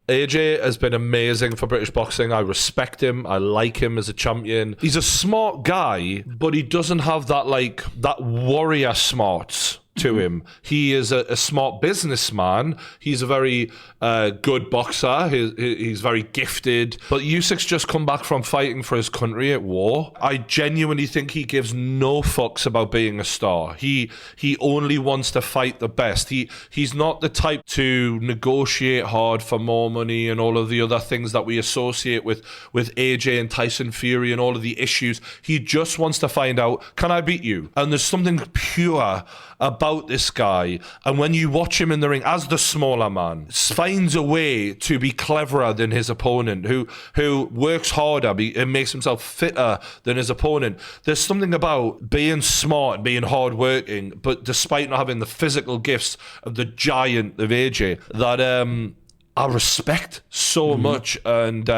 AJ has been amazing for British boxing. I respect him. I like him as a champion. He's a smart guy, but he doesn't have that warrior smarts to him. He is a smart businessman. He's a very good boxer. He's very gifted. But Usyk's just come back from fighting for his country at war. I genuinely think he gives no fucks about being a star. He only wants to fight the best. He's not the type to negotiate hard for more money and all of the other things that we associate with AJ and Tyson Fury and all of the issues. He just wants to find out, can I beat you? And there's something pure about this guy, and when you watch him in the ring as the smaller man, finds a way to be cleverer than his opponent, who works harder and makes himself fitter than his opponent. There's something about being smart, being hardworking, but despite not having the physical gifts of the giant of AJ, that I respect so much, and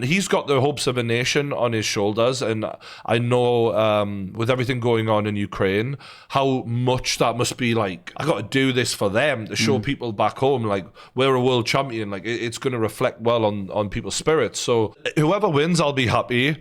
he's got the hopes of a nation on his shoulders, and I know with everything going on in Ukraine, how much that must be like, I got to do this for them to show people back home, like, we're a world champion, like, it's going to reflect well on people's spirits. So whoever wins, I'll be happy.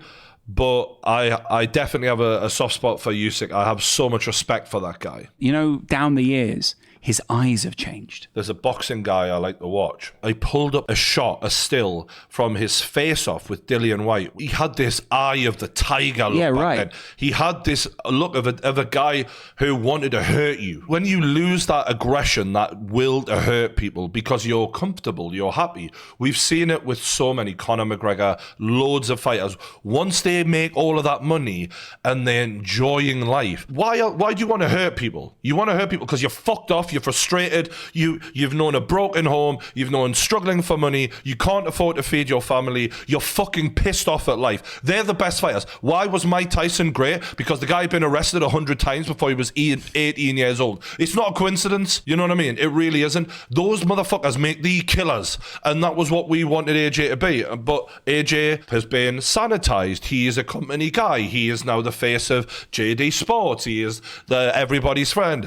But I definitely have a soft spot for Usyk. I have so much respect for that guy. You know, down the years, his eyes have changed. There's a boxing guy I like to watch. I pulled up a still from his face-off with Dillian Whyte. He had this eye of the tiger look back then. He had this look of a guy who wanted to hurt you. When you lose that aggression, that will to hurt people because you're comfortable, you're happy. We've seen it with so many. Conor McGregor, loads of fighters. Once they make all of that money and they're enjoying life, why do you want to hurt people? You want to hurt people because you're fucked off, you're frustrated, you've known a broken home, you've known struggling for money, you can't afford to feed your family, you're fucking pissed off at life. They're the best fighters. Why was Mike Tyson great? Because the guy had been arrested 100 times before he was 18 years old. It's not a coincidence, you know what I mean? It really isn't. Those motherfuckers make the killers, and that was what we wanted AJ to be. But AJ has been sanitized. He is a company guy. He is now the face of JD Sports. He is everybody's friend.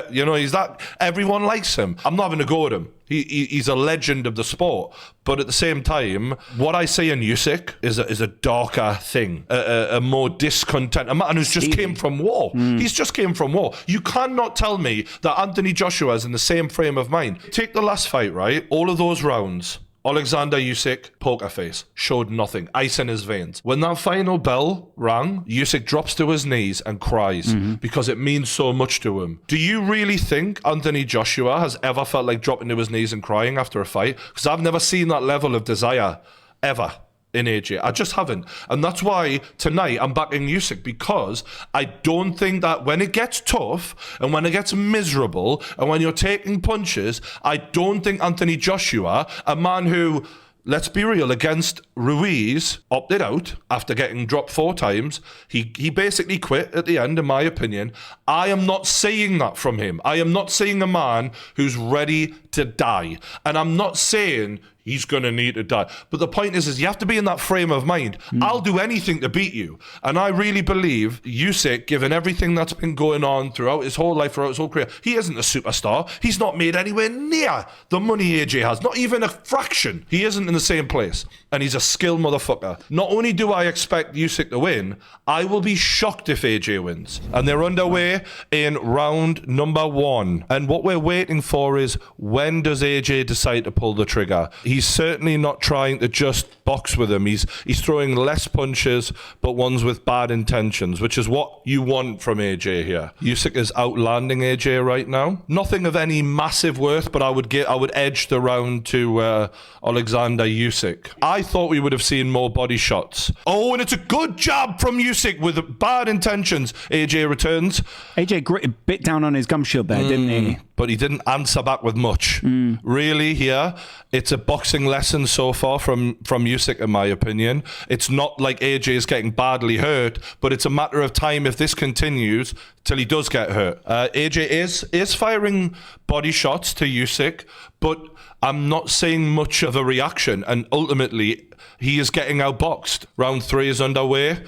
You know, he's that. Everyone likes him. I'm not having to go at him. He's a legend of the sport. But at the same time, what I see in Usyk is a darker thing, a more discontent, a man who's just came from war. He's just came from war. You cannot tell me that Anthony Joshua is in the same frame of mind. Take the last fight, right? All of those rounds. Oleksandyr Usyk, poker face, showed nothing, ice in his veins. When that final bell rang, Usyk drops to his knees and cries because it means so much to him. Do you really think Anthony Joshua has ever felt like dropping to his knees and crying after a fight? Because I've never seen that level of desire, ever. In AJ. I just haven't. And that's why tonight I'm backing Usyk, because I don't think that when it gets tough and when it gets miserable and when you're taking punches, I don't think Anthony Joshua, a man who, let's be real, against Ruiz, opted out after getting dropped 4 times. He basically quit at the end, in my opinion. I am not saying that from him. I am not saying a man who's ready to die. And I'm not saying he's going to need to die. But the point is you have to be in that frame of mind. I'll do anything to beat you. And I really believe Usyk, given everything that's been going on throughout his whole life, throughout his whole career, he isn't a superstar. He's not made anywhere near the money AJ has. Not even a fraction. He isn't in the same place. And he's a skilled motherfucker. Not only do I expect Usyk to win, I will be shocked if AJ wins. And they're underway in round number 1. And what we're waiting for is, when does AJ decide to pull the trigger? He's certainly not trying to just box with him. He's throwing less punches, but ones with bad intentions, which is what you want from AJ here. Usyk is outlanding AJ right now. Nothing of any massive worth, but I would edge the round to Oleksandyr Usyk. I thought we would have seen more body shots. Oh, and it's a good jab from Usyk with bad intentions. AJ returns. AJ bit down on his gum shield there, didn't he? But he didn't answer back with much. Really, here, it's a boxing lesson so far from Usyk, in my opinion. It's not like AJ is getting badly hurt, but it's a matter of time if this continues till he does get hurt. AJ is firing body shots to Usyk, but I'm not seeing much of a reaction, and ultimately, he is getting outboxed. Round 3 is underway.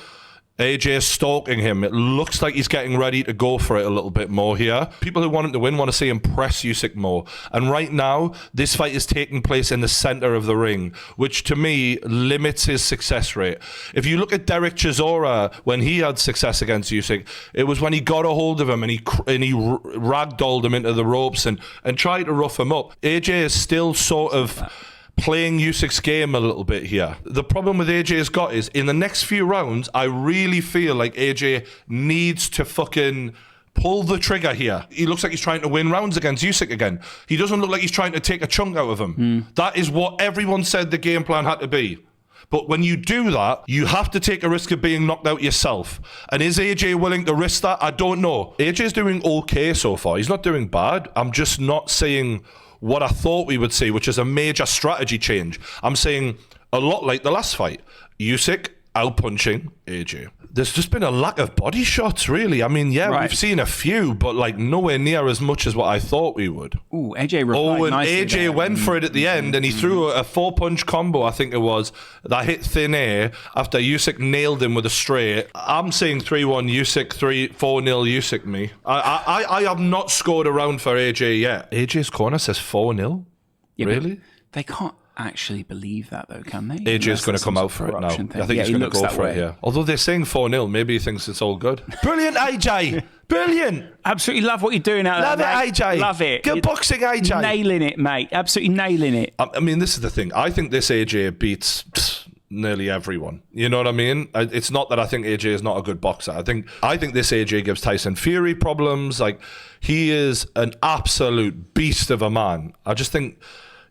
AJ is stalking him. It looks like he's getting ready to go for it a little bit more here. People who want him to win want to see him press Usyk more. And right now, this fight is taking place in the center of the ring, which to me limits his success rate. If you look at Derek Chisora, when he had success against Usyk, it was when he got a hold of him and he ragdolled him into the ropes and tried to rough him up. AJ is still sort of playing Usyk's game a little bit here. The problem with AJ's got is in the next few rounds, I really feel like AJ needs to fucking pull the trigger here. He looks like he's trying to win rounds against Usyk again. He doesn't look like he's trying to take a chunk out of him. That is what everyone said the game plan had to be. But when you do that, you have to take a risk of being knocked out yourself. And is AJ willing to risk that? I don't know. AJ's doing okay so far. He's not doing bad. I'm just not saying what I thought we would see, which is a major strategy change. I'm saying a lot like the last fight. Usyk outpunching AJ. There's just been a lack of body shots, really. I mean, we've seen a few, but like nowhere near as much as what I thought we would. Ooh, AJ replied nicely AJ there. went for it at the end, and he threw a 4-punch combo, I think it was, that hit thin air after Usyk nailed him with a straight. I'm saying 3-1 Usyk, 4-0 Usyk me. I have not scored a round for AJ yet. AJ's corner says 4-0? Yeah, really? They can't actually believe that, though, can they? AJ's going to come out for it now. Thing. I think he's going to go for it here. Although they're saying 4-0, maybe he thinks it's all good. Brilliant, AJ! Brilliant! Absolutely love what you're doing out there, Love it, AJ! Love it. Good boxing, AJ! Nailing it, mate. Absolutely nailing it. I mean, this is the thing. I think this AJ beats nearly everyone. You know what I mean? It's not that I think AJ is not a good boxer. I think this AJ gives Tyson Fury problems. Like, he is an absolute beast of a man. I just think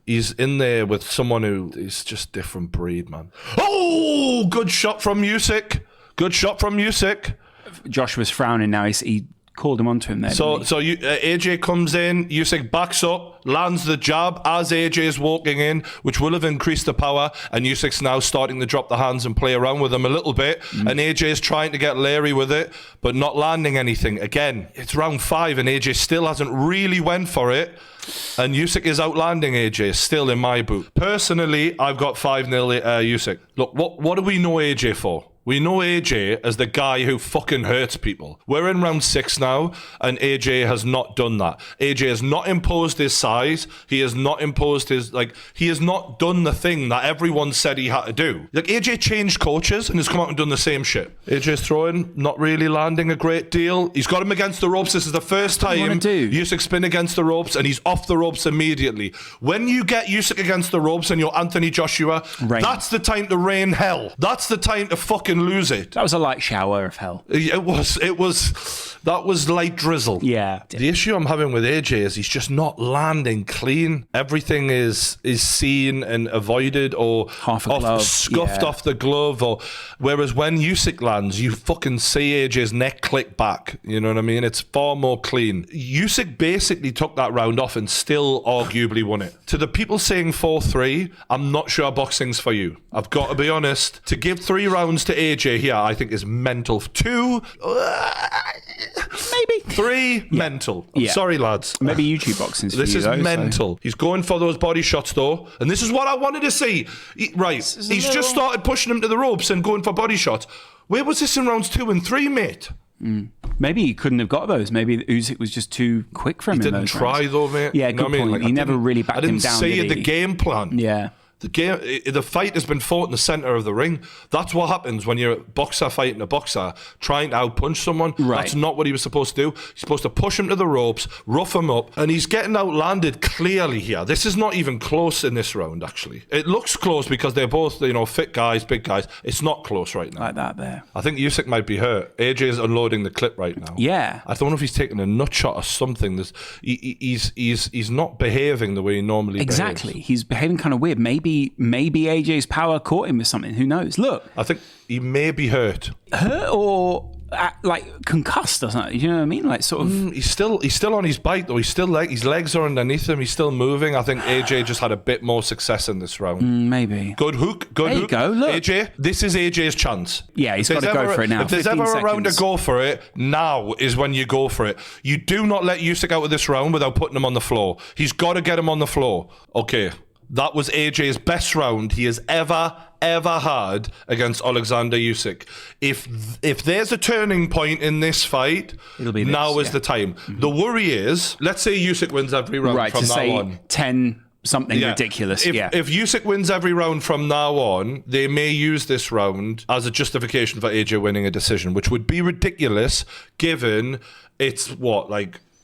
he's in there with someone who is just different breed, man. Oh, good shot from Usyk. Good shot from Usyk. Josh was frowning now. He called him onto him there. So AJ comes in, Usyk backs up, lands the jab as AJ is walking in, which will have increased the power, and Usyk's now starting to drop the hands and play around with him a little bit, and AJ is trying to get leery with it, but not landing anything. Again, it's round 5, and AJ still hasn't really went for it, and Usyk is outlanding AJ, still in my boot. Personally, I've got 5-0 Usyk. Look, what do we know AJ for? We know AJ as the guy who fucking hurts people. We're in round 6 now, and AJ has not done that. AJ has not imposed his size. He has not imposed he has not done the thing that everyone said he had to do. Like, AJ changed coaches and has come out and done the same shit. AJ's throwing, not really landing a great deal. He's got him against the ropes. This is the first time Usyk's been against the ropes, and he's off the ropes immediately. When you get Usyk against the ropes and you're Anthony Joshua, that's the time to rain hell. That's the time to fucking lose it. That was a light shower of hell. That was light drizzle. Yeah. The issue I'm having with AJ is he's just not landing clean. Everything is seen and avoided or scuffed off the glove. Whereas when Usyk lands, you fucking see AJ's neck click back. You know what I mean? It's far more clean. Usyk basically took that round off and still arguably won it. To the people saying 4-3, I'm not sure boxing's for you. I've got to be honest. To give 3 rounds to AJ here, I think is mental. 2, maybe 3, mental. I'm sorry, lads. Maybe YouTube boxing's for this you, is though, mental. So. He's going for those body shots, though, and this is what I wanted to see. He's just started pushing him to the ropes and going for body shots. Where was this in rounds 2 and 3, mate? Maybe he couldn't have got those. Maybe Usyk was just too quick for him. He didn't try, though, mate. Yeah, good point. Like, he never really backed him down. I didn't see the game plan. Yeah. The fight has been fought in the centre of the ring. That's what happens when you're a boxer fighting a boxer, trying to outpunch someone. Right. That's not what he was supposed to do. He's supposed to push him to the ropes, rough him up, and he's getting outlanded clearly here. This is not even close in this round, actually. It looks close because they're both, fit guys, big guys. It's not close right now. Like that there. I think Usyk might be hurt. AJ's unloading the clip right now. Yeah. I don't know if he's taking a nut shot or something. He's not behaving the way he normally behaves. Exactly. He's behaving kind of weird. Maybe AJ's power caught him with something. Who knows? Look. I think he may be hurt. Hurt or concussed or something. You know what I mean? Like, sort of. He's still on his bike though. His legs are underneath him. He's still moving. I think AJ just had a bit more success in this round. Maybe. Good hook. There you go. Look. AJ, this is AJ's chance. Yeah, he's got to go for it now. If there's ever a round to go for it, now is when you go for it. You do not let Usyk out of this round without putting him on the floor. He's got to get him on the floor. Okay. that was AJ's best round he has ever had against Oleksandyr Usyk. If there's a turning point in this fight, it'll be now is the time. The worry is, let's say Usyk wins every round from now on. 10 something ridiculous. If Usyk wins every round from now on, they may use this round as a justification for AJ winning a decision, which would be ridiculous given it's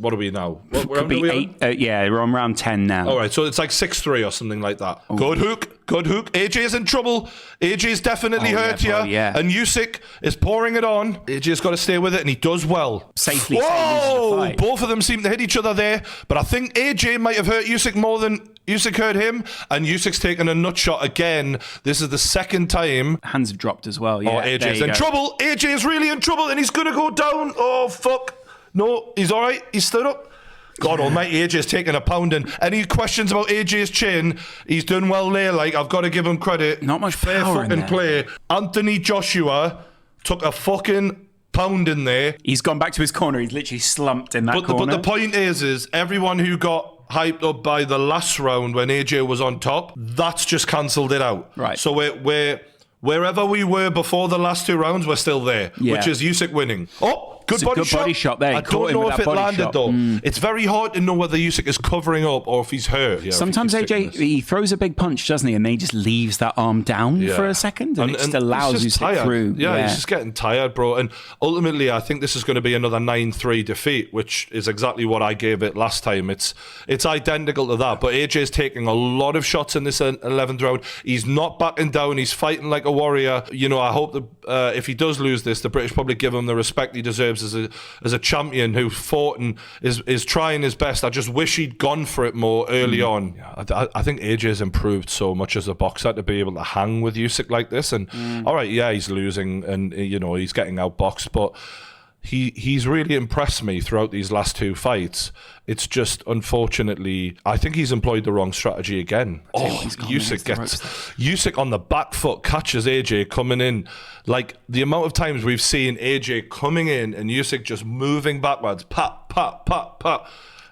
what are we now? Could be 8. We're on round 10 now. All right, so it's like 6-3 or something like that. Ooh. Good hook. AJ's in trouble. AJ's definitely hurt here. And Usyk is pouring it on. AJ's got to stay with it, and he does well. Safely loses the fight. Both of them seem to hit each other there, but I think AJ might have hurt Usyk more than Usyk hurt him, and Usyk's taken a nut shot again. This is the second time. Hands have dropped as well. Yeah, AJ's in trouble. AJ is really in trouble, and he's going to go down. Oh, fuck. No, he's all right. He stood up. God almighty, AJ's taking a pounding. Any questions about AJ's chin? He's done well there. I've got to give him credit. Not much fair power fucking in there. play. Anthony Joshua took a fucking pounding there. He's gone back to his corner. He's literally slumped in that corner. But the point is everyone who got hyped up by the last round when AJ was on top, that's just cancelled it out. Right. So wherever we were before the last 2 rounds, we're still there, which is Usyk winning. Oh! Good body shot there. I don't know if it landed though. It's very hard to know whether Usyk is covering up or if he's hurt. Yeah, sometimes AJ, he throws a big punch, doesn't he? And then he just leaves that arm down for a second and it just allows Usyk through. Yeah, he's just getting tired, bro. And ultimately, I think this is going to be another 9-3 defeat, which is exactly what I gave it last time. It's identical to that. But AJ's taking a lot of shots in this 11th round. He's not backing down. He's fighting like a warrior. I hope that if he does lose this, the British public give him the respect he deserves as a champion who fought and is trying his best. I just wish he'd gone for it more early on. Yeah, I think AJ's improved so much as a boxer to be able to hang with Usyk like this. And all right, he's losing and he's getting outboxed, but he's really impressed me throughout these last 2 fights. It's just, unfortunately, I think he's employed the wrong strategy again. Usyk on the back foot catches AJ coming in. Like, the amount of times we've seen AJ coming in and Usyk just moving backwards, pat, pat, pat, pat.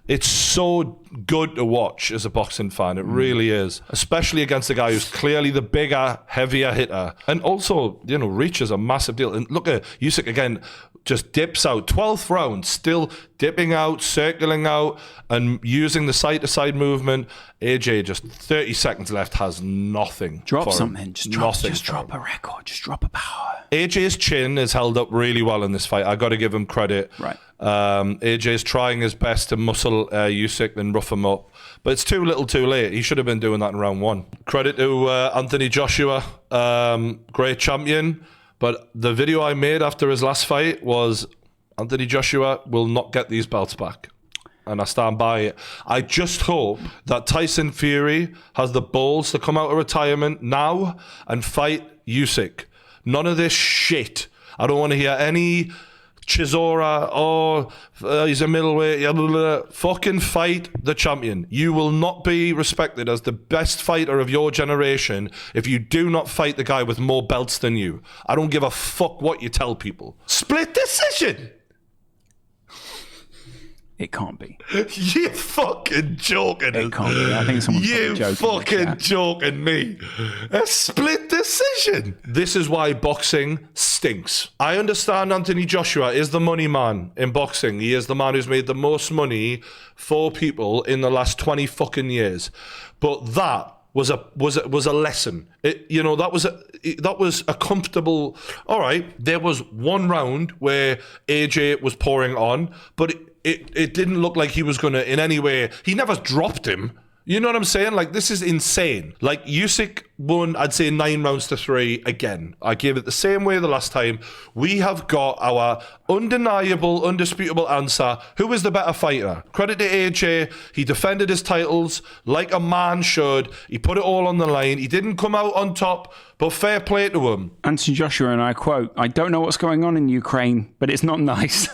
It's so good to watch as a boxing fan. It really is. Especially against a guy who's clearly the bigger, heavier hitter. And also, reach is a massive deal. And look at Usyk again, just dips out. 12th round, still dipping out, circling out, and using the side-to-side movement. AJ, just 30 seconds left, has nothing. Drop something. Just drop a record. Just drop a power. AJ's chin is held up really well in this fight. I got to give him credit. Right. AJ's trying his best to muscle Usyk and rough him up, but it's too little too late. He should have been doing that in round 1. Credit to Anthony Joshua, great champion, but the video I made after his last fight was Anthony Joshua will not get these belts back, and I stand by it. I just hope that Tyson Fury has the balls to come out of retirement now and fight Usyk. None of this shit. I don't want to hear any Chisora, he's a middleweight, blah, blah, blah. Fucking fight the champion. You will not be respected as the best fighter of your generation if you do not fight the guy with more belts than you. I don't give a fuck what you tell people. Split decision! It can't be. You fucking joking. It can't be. I think someone's joking. You fucking joking me. A split decision. This is why boxing stinks. I understand Anthony Joshua is the money man in boxing. He is the man who's made the most money for people in the last 20 fucking years. But that was a lesson. That was a comfortable. All right, there was one round where AJ was pouring on, but it didn't look like he was going to in any way. He never dropped him. You know what I'm saying? Like, this is insane. Like, Usyk won, I'd say 9 rounds to 3 again. I gave it the same way the last time. We have got our undeniable, undisputable answer. Who is the better fighter? Credit to AJ. He defended his titles like a man should. He put it all on the line. He didn't come out on top, but fair play to him. Anthony Joshua, and I quote, "I don't know what's going on in Ukraine, but it's not nice."